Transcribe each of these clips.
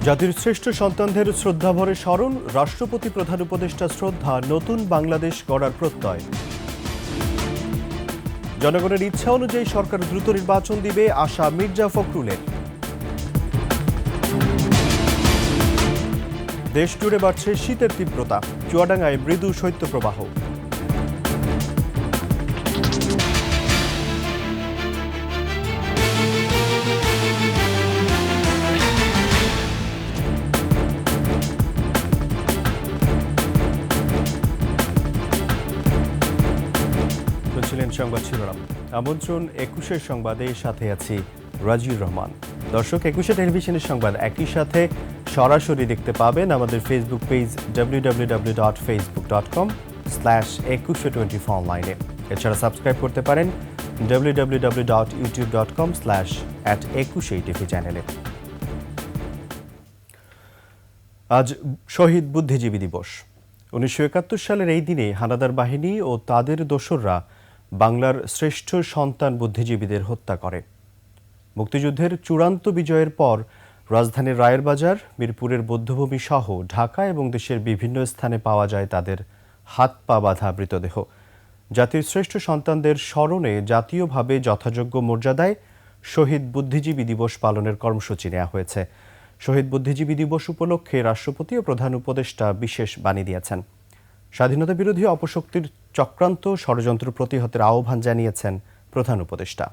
জাতির শ্রেষ্ঠ সন্তানদের শ্রদ্ধাভরে স্মরণ, রাষ্ট্রপতি প্রধান উপদেষ্টা শ্রদ্ধা, নতুন বাংলাদেশ গড়ার প্রত্যয়। জনগণের ইচ্ছা অনুযায়ী সরকার দ্রুত নির্বাচন দিবে, আশা মির্জা ফখরুলের। দেশ জুড়ে বাড়ছে শীতের তীব্রতা, চুয়াডাঙ্গায় মৃদু শৈত্যপ্রবাহ। সংবাদ শিরোনাম। আমন্ত্রণ ২১ সংবাদে, সাথে আছি রাজিউর রহমান। দর্শক, ২১ টেলিভিশনের সংবাদ একই সাথে সরাসরি দেখতে পাবেন আমাদের ফেসবুক পেজ www.facebook.com/2124 অনলাইনে। এছাড়া সাবস্ক্রাইব করতে পারেন www.youtube.com/@21টিভি চ্যানেলে। আজ শহীদ বুদ্ধিজীবী দিবস। ১৯৭১ সালের এই দিনে হানাদার বাহিনী ও তাদের দোসররা বাংলার শ্রেষ্ঠ সন্তান বুদ্ধিজীবীদের হত্যা করে। মুক্তিযুদ্ধের চূড়ান্ত বিজয়ের পর রাজধানীর রায়ের বাজার, মিরপুরের বৌদ্ধভূমি সহ ঢাকা এবং দেশের বিভিন্ন স্থানে পাওয়া যায় তাদের হাত পা বাঁধা মৃতদেহ। জাতির শ্রেষ্ঠ সন্তানদের স্মরণে জাতীয়ভাবে যথাযোগ্য মর্যাদায় শহীদ বুদ্ধিজীবী দিবস পালনের কর্মসূচি নেওয়া হয়েছে। শহীদ বুদ্ধিজীবী দিবস উপলক্ষে রাষ্ট্রপতি ও প্রধান উপদেষ্টা বিশেষ বাণী দিয়েছেন। স্বাধীনতা বিরোধী অপশক্তির চক্রান্ত ষড়যন্ত্র প্রতিহতের আহ্বান জানিয়েছেন প্রধান উপদেষ্টা।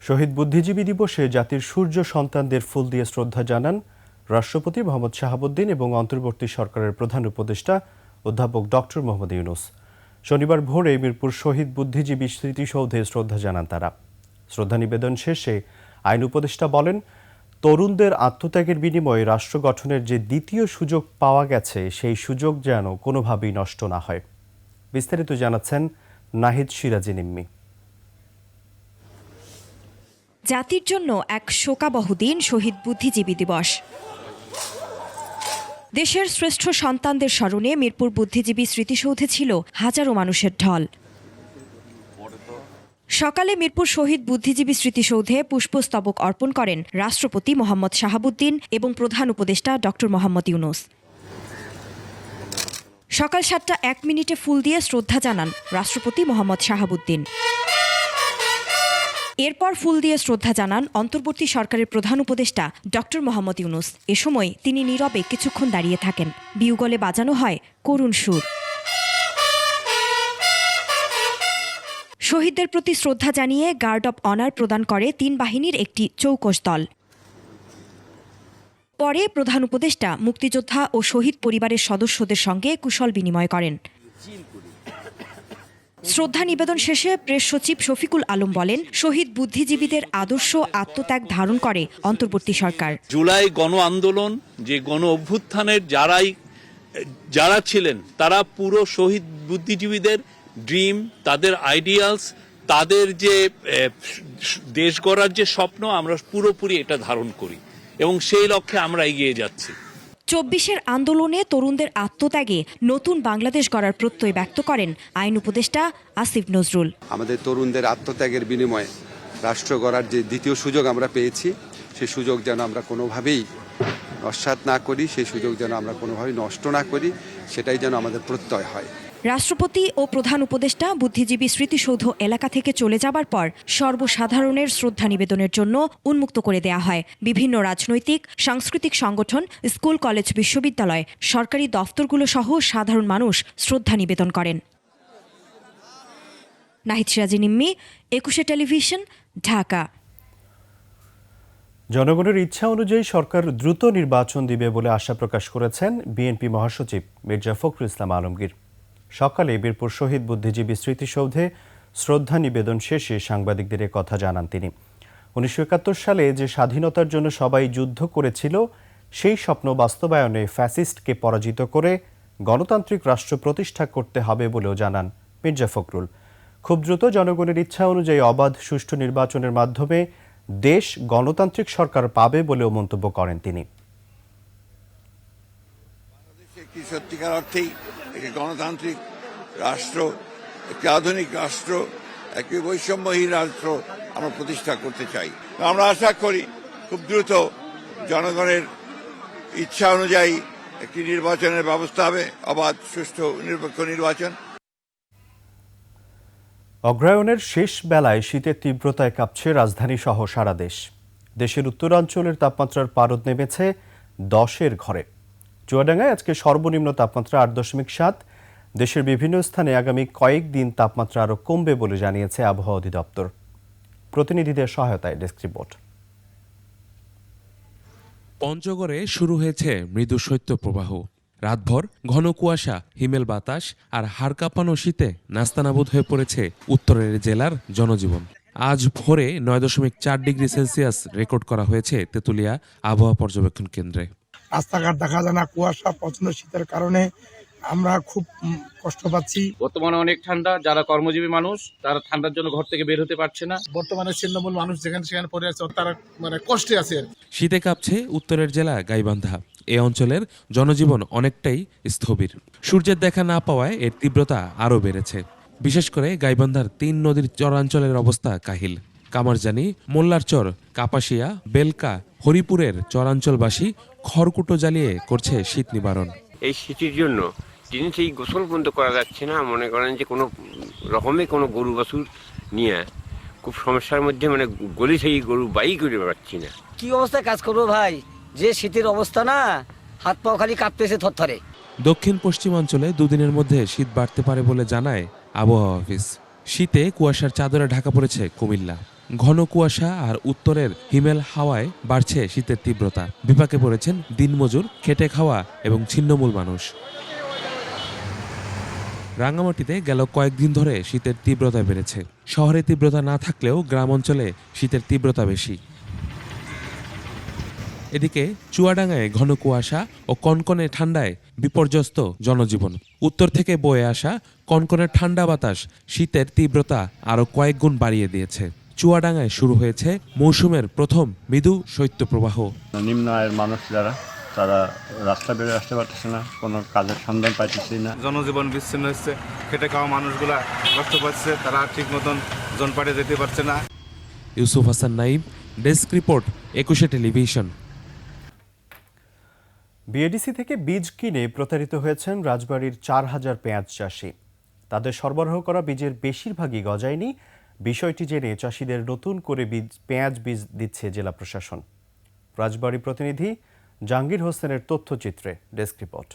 শহীদ বুদ্ধিজীবী দিবসে জাতির সূর্য সন্তানদের ফুল দিয়ে শ্রদ্ধা জানান রাষ্ট্রপতি মোহাম্মদ শাহাবুদ্দিন এবং অন্তর্বর্তী সরকারের প্রধান উপদেষ্টা অধ্যাপক ডক্টর মোহাম্মদ ইউনূস। শনিবার ভোরে মিরপুর শহীদ বুদ্ধিজীবী স্মৃতিসৌধে শ্রদ্ধা জানান তারা। শ্রদ্ধা নিবেদন শেষে আইন উপদেষ্টা বলেন, তরুণদের আত্মত্যাগের বিনিময়ে রাষ্ট্র গঠনের যে দ্বিতীয় সুযোগ পাওয়া গেছে, সেই সুযোগ যেন কোনোভাবেই নষ্ট না হয়। বিস্তারিত জানাচ্ছেন নাহিদ সিরাজি নিম্মি। জাতির জন্য এক শোকাবহ দিন শহীদ বুদ্ধিজীবী দিবস। দেশের শ্রেষ্ঠ সন্তানদের স্মরণে মিরপুর বুদ্ধিজীবী স্মৃতিসৌধে ছিল হাজারো মানুষের ঢল। সকালে মিরপুর শহীদ বুদ্ধিজীবী স্মৃতিসৌধে পুষ্পস্তবক অর্পণ করেন রাষ্ট্রপতি মোহাম্মদ শাহাবুদ্দিন এবং প্রধান উপদেষ্টা ডক্টর মোহাম্মদ ইউনূস। সকাল ৭টা ১ ফুল দিয়ে শ্রদ্ধা জানান রাষ্ট্রপতি মোহাম্মদ শাহাবুদ্দিন। এরপর ফুল দিয়ে শ্রদ্ধা জানান অন্তর্বর্তী সরকারের প্রধান উপদেষ্টা ডক্টর মোহাম্মদ ইউনূস। এ সময় তিনি নীরবে কিছুক্ষণ দাঁড়িয়ে থাকেন। বিউগলে বাজানো হয় করুণ সুর। শহীদদের প্রতি শ্রদ্ধা জানিয়ে গার্ড অব অনার প্রদান করে ৩ বাহিনীর একটি চৌকস দল। পরে প্রধান উপদেষ্টা মুক্তিযোদ্ধা ও শহীদ পরিবারের সদস্যদের সঙ্গে কুশল বিনিময় করেন। শ্রদ্ধা নিবেদন শেষে প্রেস সচিব শফিকুল আলম বলেন, শহীদ বুদ্ধিজীবীদের আদর্শ আত্মত্যাগ ধারণ করে অন্তর্বর্তী সরকার। জুলাই গণ আন্দোলন, যে গণ অভ্যুত্থানের যারা ছিলেন, তারা পুরো শহীদ বুদ্ধিজীবীদের ড্রিম, তাদের আইডিয়ালস, তাদের যে দেশ গড়ার যে স্বপ্ন, আমরা পুরোপুরি এটা ধারণ করি এবং সেই লক্ষ্যে আমরা এগিয়ে যাচ্ছি। ২৪-এর আন্দোলনে তরুণদের আত্মত্যাগে নতুন বাংলাদেশ গড়ার প্রত্যয় ব্যক্ত করেন আইন উপদেষ্টা আসিফ নজরুল। আমাদের তরুণদের আত্মত্যাগের বিনিময়ে রাষ্ট্র গড়ার যে দ্বিতীয় সুযোগ আমরা পেয়েছি, সেই সুযোগ যেন আমরা কোনোভাবেই নস্যাৎ না করি, সেই সুযোগ যেন আমরা কোনোভাবেই নষ্ট না করি, সেটাই যেন আমাদের প্রত্যয় হয়। রাষ্ট্রপতি ও প্রধান উপদেষ্টা বুদ্ধিজীবী স্মৃতিসৌধ এলাকা থেকে চলে যাবার পর সর্বসাধারণের শ্রদ্ধা নিবেদনের জন্য উন্মুক্ত করে দেয়া হয়। বিভিন্ন রাজনৈতিক, সাংস্কৃতিক সংগঠন, স্কুল, কলেজ, বিশ্ববিদ্যালয়, সরকারি দফতরগুলো সহ সাধারণ মানুষ শ্রদ্ধা নিবেদন করেন। নাহিদ সিরাজি নিম্মি, ২১ টেলিভিশন, ঢাকা। জনগণের ইচ্ছা অনুযায়ী সরকার দ্রুত নির্বাচন দিবে বলে আশা প্রকাশ করেছেন বিএনপি মহাসচিব মির্জা ফখরুল ইসলাম আলমগীর। সকালে বীরপুর শহীদ বুদ্ধিজীবী স্মৃতিসৌধে শ্রদ্ধা নিবেদন শেষে সাংবাদিকদের কথা জানান তিনি। ১৯৭১ সালে যে স্বাধীনতার জন্য সবাই যুদ্ধ করেছিল, সেই স্বপ্ন বাস্তবায়নে ফ্যাসিস্টকে পরাজিত করে গণতান্ত্রিক রাষ্ট্র প্রতিষ্ঠা করতে হবে বলেও জানান মির্জা ফখরুল। খুব দ্রুত জনগণের ইচ্ছা অনুযায়ী অবাধ সুষ্ঠু নির্বাচনের মাধ্যমে দেশ গণতান্ত্রিক সরকার পাবে বলেও মন্তব্য করেন তিনি। সত্যিকার অর্থেই একটি গণতান্ত্রিক রাষ্ট্র, একটি আধুনিক রাষ্ট্র একটি বৈষম্যহীন রাষ্ট্র আমরা প্রতিষ্ঠা করতে চাই। আমরা আশা করি খুব দ্রুত জনগণের ইচ্ছা অনুযায়ী একটি নির্বাচনের ব্যবস্থা হবে, অবাধ, সুষ্ঠু, নিরপেক্ষ নির্বাচন। অগ্রহায়ণের শেষ বেলায় শীতের তীব্রতায় কাঁপছে রাজধানী সহ সারা দেশ। দেশের উত্তরাঞ্চলের তাপমাত্রার পারদ নেমেছে 10-এর ঘরে। চুয়াডাঙ্গায় আজকে সর্বনিম্ন তাপমাত্রা 8.7। দেশের বিভিন্ন স্থানে আগামী কয়েকদিন তাপমাত্রা আরও কমবে বলে জানিয়েছে আবহাওয়া অধিদপ্তর। প্রতিনিধিদের সহায়তায় ডেস্ক রিপোর্ট। পঞ্চগড়ে শুরু হয়েছে মৃদু শৈত্যপ্রবাহ। রাতভর ঘন কুয়াশা, হিমেল বাতাস আর হাড় কাঁপানো শীতে নাস্তানাবুদ হয়ে পড়েছে উত্তরের জেলার জনজীবন। আজ ভোরে 9.4 ডিগ্রি সেলসিয়াস রেকর্ড করা হয়েছে তেঁতুলিয়া আবহাওয়া পর্যবেক্ষণ কেন্দ্রে। রাস্তাঘাট দেখা যায় না, কুয়াশা, প্রচন্ড শীতের কারণে আমরা খুব কষ্ট পাচ্ছি। বর্তমানে অনেক ঠান্ডা, যারা কর্মজীবী মানুষ তারা ঠান্ডার জন্য ঘর থেকে বের হতে পারছে না। বর্তমানে ছিন্নমূল মানুষ যেখানে সেখানে পড়ে আছে, তারা কষ্টে আছে। শীতে কাঁপছে উত্তরের জেলা গাইবান্ধা। এ অঞ্চলের জনজীবন অনেকটাই স্থবির। সূর্যের দেখা না পাওয়ায় এর তীব্রতা আরও বেড়েছে। বিশেষ করে গাইবান্ধার 3 নদীর চরাঞ্চলের অবস্থা কাহিল। কামারজানি, মোল্লারচর, কাপাসিয়া, বেলকা, হরিপুরের চরাঞ্চলবাসী খড়কুটো জ্বালিয়ে করছে শীত নিবারণ। এই শীতের জন্য দিন সেই গোসল বন্ধ করা যাচ্ছে না। মনে করেন যে কোনো রকমে কোনো গরু বাছুর নিয়ে খুব সমস্যার মধ্যে, গলি সেই গরু বাই করে পারছি না। কি অবস্থায় কাজ করবো ভাই, যে শীতের অবস্থা না, হাত পাও খালি কাঁপতেছে থরথরে। দক্ষিণ পশ্চিমাঞ্চলে দুদিনের মধ্যে শীত বাড়তে পারে বলে জানায় আবহাওয়া অফিস। শীতে কুয়াশার চাদরে ঢাকা পড়েছে কুমিল্লা। ঘন কুয়াশা আর উত্তরের হিমেল হাওয়ায় বাড়ছে শীতের তীব্রতা। বিপাকে পড়েছেন দিনমজুর, খেটে খাওয়া এবং ছিন্নমূল মানুষ। রাঙ্গামাটিতে গেল কয়েকদিন ধরে শীতের তীব্রতা বেড়েছে। শহরে তীব্রতা না থাকলেও গ্রাম অঞ্চলে শীতের তীব্রতা বেশি। এদিকে চুয়াডাঙ্গায় ঘন কুয়াশা ও কনকনে ঠান্ডায় বিপর্যস্ত জনজীবন। উত্তর থেকে বয়ে আসা কনকনে ঠান্ডা বাতাস শীতের তীব্রতা আরও কয়েক গুণ বাড়িয়ে দিয়েছে। চুয়াডাঙ্গায় শুরু হয়েছে মৌসুমের প্রথম মৃদু শৈত্যপ্রবাহ। নিম্ন আয়ের মানুষ যারা, তারা রাস্তা বেরোয় আসতে পারতেছে না, কোনো কাজের সন্ধান পাইতেছে না। জনজীবন বিচ্ছিন্ন হচ্ছে, খেটে খাওয়া মানুষগুলা কষ্ট পাচ্ছে, তারা ঠিক মতন জনপাটে যেতে পারছে না। Yusuf Hasan Naim, desk report, 21 television. BADC থেকে বীজ কিনে প্রতারিত হয়েছেন রাজবাড়ীর 4000 পেঁয়াজ চাষি। তাদের সরবরাহ করা বীজের বেশিরভাগই গজায়নি। বিষয়টি জেনে চাষিদের নতুন করে পেঁয়াজ বীজ দিচ্ছে জেলা প্রশাসন। রাজবাড়ী প্রতিনিধি জাহাঙ্গীর হোসেনের তথ্যচিত্রে ডেস্ক রিপোর্ট।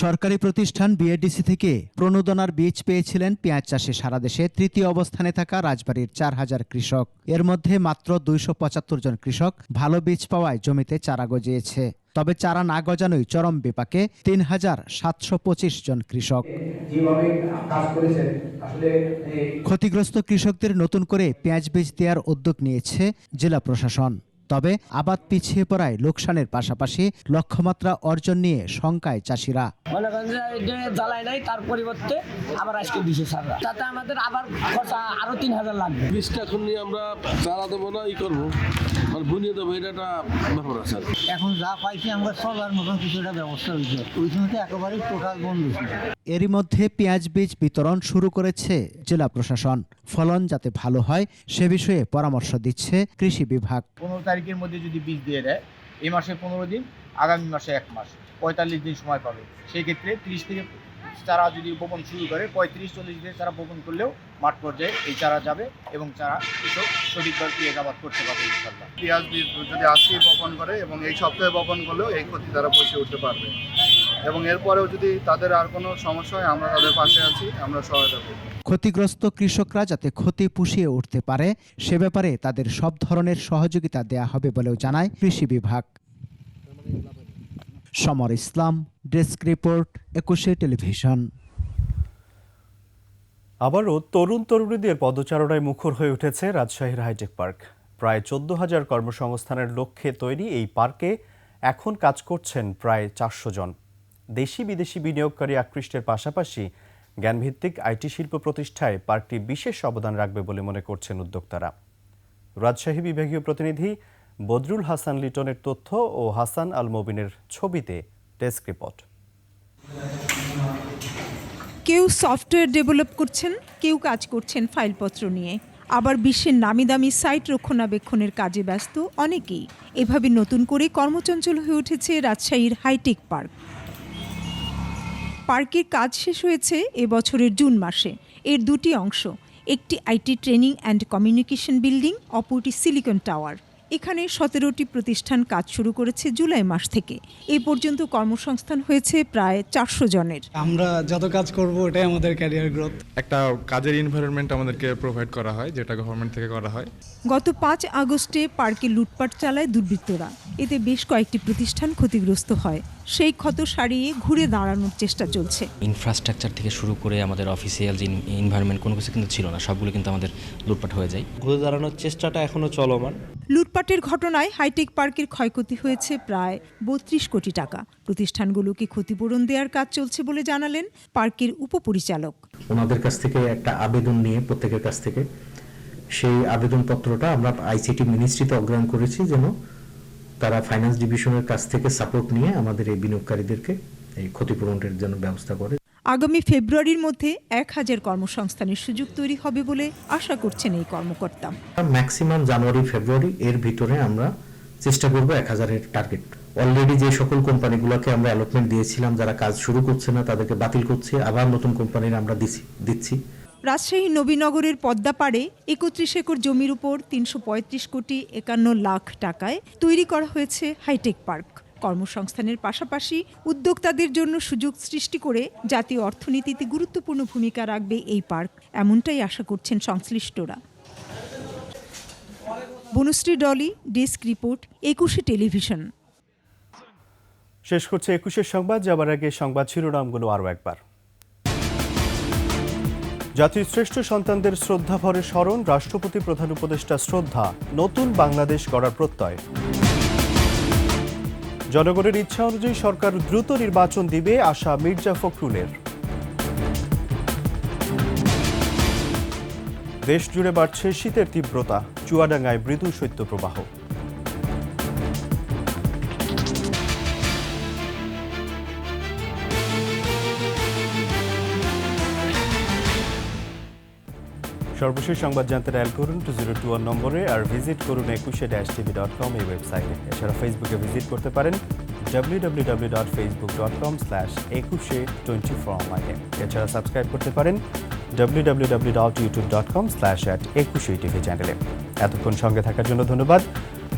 সরকারি প্রতিষ্ঠান বিএডিসি থেকে প্রণোদনার বীজ পেয়েছিলেন পেঁয়াজ চাষে সারা দেশে তৃতীয় অবস্থানে থাকা রাজবাড়ীর 4000 কৃষক। এর মধ্যে মাত্র 275 জন কৃষক ভালো বীজ পাওয়ায় জমিতে চারা গজিয়েছে। তবে চারা না গজানোই চরম বিপাকে 3725 জন কৃষক। ক্ষতিগ্রস্ত কৃষকদের নতুন করে পেঁয়াজ বীজ দেওয়ার উদ্যোগ নিয়েছে জেলা প্রশাসন। তবে আবাদ পিছিয়ে পড়ায় লোকসানের পাশাপাশি লক্ষ্যমাত্রা অর্জন নিয়ে শঙ্কায় চাষিরা। মনে করেন যে জ্বালায় নাই, তার পরিবর্তে আবার আজকে বিষে সারা, তাতে আমাদের আবার খরচা আরো 3000 লাগবে। বীজটা এখন নিয়ে আমরা চারা দেবো না, করবো বুনিয়ে দেবো, এটা ব্যাপার আছে। এখন যা পাইছি আমরা চলার মতন কিছু একটা ব্যবস্থা হয়েছে, ওই সময়তে একেবারেই টোটাল বন্ধ ছিল। এরই মধ্যে পেঁয়াজ বীজ বিতরণ শুরু করেছে জেলা প্রশাসন। ফলন যাতে ভালো হয় সে বিষয়ে পরামর্শ দিচ্ছে কৃষি বিভাগ। 15 তারিখের মধ্যে যদি বীজ দিয়ে দেয়, এই মাসে 15 দিন, আগামী মাসে 1 মাস, 45 দিন সময় পাবে। সেই ক্ষেত্রে 30 থেকে চারা যদি বপন শুরু করে 35-40 দিনে চারা বপন করলেও মাঠ পর্যায়ে এই চারা যাবে এবং চারা কৃষক সঠিকভাবে পেঁয়াজ আবাদ করতে পারবে ইনশাল্লাহ। পেঁয়াজ বীজ যদি আজকেই বপন করে এবং এই সপ্তাহে বপন করলেও এই ক্ষতি তারা পুষিয়ে উঠতে পারবে, এবং এরপরেও যদি তাদের আর কোনো সমস্যা হয় আমরা তাদের পাশে আছি, আমরা সহায়তা করব। ক্ষতিগ্রস্ত কৃষকরা যাতে ক্ষতি পুষিয়ে উঠতে পারে সে ব্যাপারে তাদের সব ধরনের সহযোগিতা দেয়া হবে বলেও জানায় কৃষি বিভাগ। সমর ইসলাম, ডেস্ক রিপোর্ট, 21 টেলিভিশন। আবারও তরুণ তরুণীদের পদচারণায় মুখর হয়ে উঠেছে রাজশাহীর হাইটেক পার্ক। প্রায় 14,000 কর্মসংস্থানের লক্ষ্যে তৈরি এই পার্কে এখন কাজ করছেন প্রায় 400 জন। দেশি বিদেশি বিনিয়োগকারী আকৃষ্টের পাশাপাশি জ্ঞানভিত্তিক আইটি শিল্প প্রতিষ্ঠায় পার্কটি বিশেষ অবদান রাখবে বলে মনে করছেন উদ্যোক্তারা। রাজশাহী বিভাগীয় প্রতিনিধি বদরুল হাসান লিটনের তথ্য ও হাসান আল মবিনের ছবিতে ডেস্ক রিপোর্ট। কেউ সফটওয়্যার ডেভেলপ করছেন, কেউ কাজ করছেন ফাইলপত্র নিয়ে, আবার বিশ্বের নামি দামি সাইট রক্ষণাবেক্ষণের কাজে ব্যস্ত অনেকেই। এভাবে নতুন করে কর্মচঞ্চল হয়ে উঠেছে রাজশাহীর হাইটেক পার্ক। পার্কের কাজ শেষ হয়েছে এবছরের জুন মাসে। এর দুটি অংশ, একটি IT training and communication building, অপরটি সিলিকন টাওয়ার। এখানে 17টি প্রতিষ্ঠান কাজ শুরু করেছে জুলাই মাস থেকে। এই পর্যন্ত কর্মসংস্থান হয়েছে প্রায় 400 জনের। আমরা যত কাজ করব ওটাই আমাদের ক্যারিয়ার গ্রোথ। একটা কাজের এনভায়রনমেন্ট আমাদেরকে প্রোভাইড করা হয়, যেটা গভর্নমেন্ট থেকে করা হয়। গত 5 আগস্টে পার্কে লুটপাট চালায় দুর্বৃত্তরা। এতে বেশ কয়েকটি প্রতিষ্ঠান ক্ষতিগ্রস্ত হয়। সেই ক্ষত সারিয়ে ঘুরে দাঁড়ানোর চেষ্টা চলছে। ইনফ্রাস্ট্রাকচার থেকে শুরু করে আমাদের অফিসিয়াল যে এনভায়রনমেন্ট কোনো কিছু কিন্তু ছিল না, সবগুলো কিন্তু আমাদের লুটপাট হয়ে যায়। ঘুরে দাঁড়ানোর চেষ্টাটা এখনো চলমান। লুটপাটের ঘটনায় হাইটেক পার্কের ক্ষয়ক্ষতি হয়েছে প্রায় 32 কোটি টাকা। প্রতিষ্ঠানগুলোকে ক্ষতিপূরণ দেওয়ার কাজ চলছে বলে জানালেন পার্কের উপপরিচালক। ওনাদের কাছ থেকে একটা আবেদন নিয়ে প্রত্যেকের কাছ থেকে সেই আবেদনপত্রটা আমরা আইসিটি মিনিস্ট্রিতে অগ্রাহ্য করেছি, যেন তারা ফাইন্যান্স ডিভিশনের কাছ থেকে সাপোর্ট নিয়ে আমাদের এই বিনিয়োগকারীদেরকে এই ক্ষতিপূরণের জন্য ব্যবস্থা করে। আগামী ফেব্রুয়ারির মধ্যে 1000 কর্মসংস্থানের সুযোগ তৈরি হবে বলে আশা করছেন এই কর্মকর্তা। ম্যাক্সিমাম জানুয়ারি ফেব্রুয়ারি এর ভিতরে আমরা চেষ্টা করব 1000-এর টার্গেট। অলরেডি যে সকল কোম্পানিগুলোকে আমরা অ্যালটমেন্ট দিয়েছিলাম, যারা কাজ শুরু করছে না তাদেরকে বাতিল করছে, আবার নতুন কোম্পানির আমরা দিচ্ছি। রাজশাহী নবীনগরের পদ্মাপাড়ে 31 একর জমির উপর 335 কোটি 51 লাখ টাকায় তৈরি করা হয়েছে হাইটেক পার্ক। কর্মসংস্থানের পাশাপাশি উদ্যোক্তাদের জন্য সুযোগ সৃষ্টি করে জাতীয় অর্থনীতিতে গুরুত্বপূর্ণ ভূমিকা রাখবে এই পার্ক, এমনটাই আশা করছেন সংশ্লিষ্টরা। Banushree Dolly, desk report, 21 television. শেষ করছে 21 সংবাদ। যাবার আগে সংবাদ শিরোনামগুলো আরও একবার। জাতির শ্রেষ্ঠ সন্তানদের শ্রদ্ধাভরে স্মরণ, রাষ্ট্রপতি প্রধান উপদেষ্টা শ্রদ্ধা, নতুন বাংলাদেশ গড়ার প্রত্যয়। জনগণের ইচ্ছা অনুযায়ী সরকার দ্রুত নির্বাচন দিবে, আশা মির্জা ফখরুলের। দেশ জুড়ে বাড়ছে শীতের তীব্রতা, চুয়াডাঙ্গায় মৃদু শৈত্যপ্রবাহ। সর্বশেষ সংবাদ জানতে ডায়াল করুন 2021 নম্বরে, আর ভিজিট করুন 21-tv.com এই ওয়েবসাইটে। এছাড়া ফেসবুকে ভিজিট করতে পারেন www.facebook.com/2124 অনলাইনে। এছাড়া সাবস্ক্রাইব করতে পারেন www.youtube.com/@21tv চ্যানেলে। এতক্ষণ সঙ্গে থাকার জন্য ধন্যবাদ।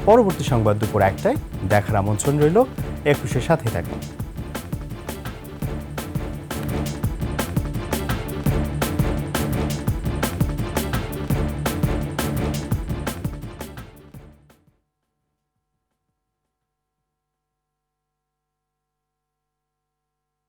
পরবর্তী সংবাদ দুপুর 1টায় দেখার আমন্ত্রণ রইল। 21-এর সাথে থাকুন।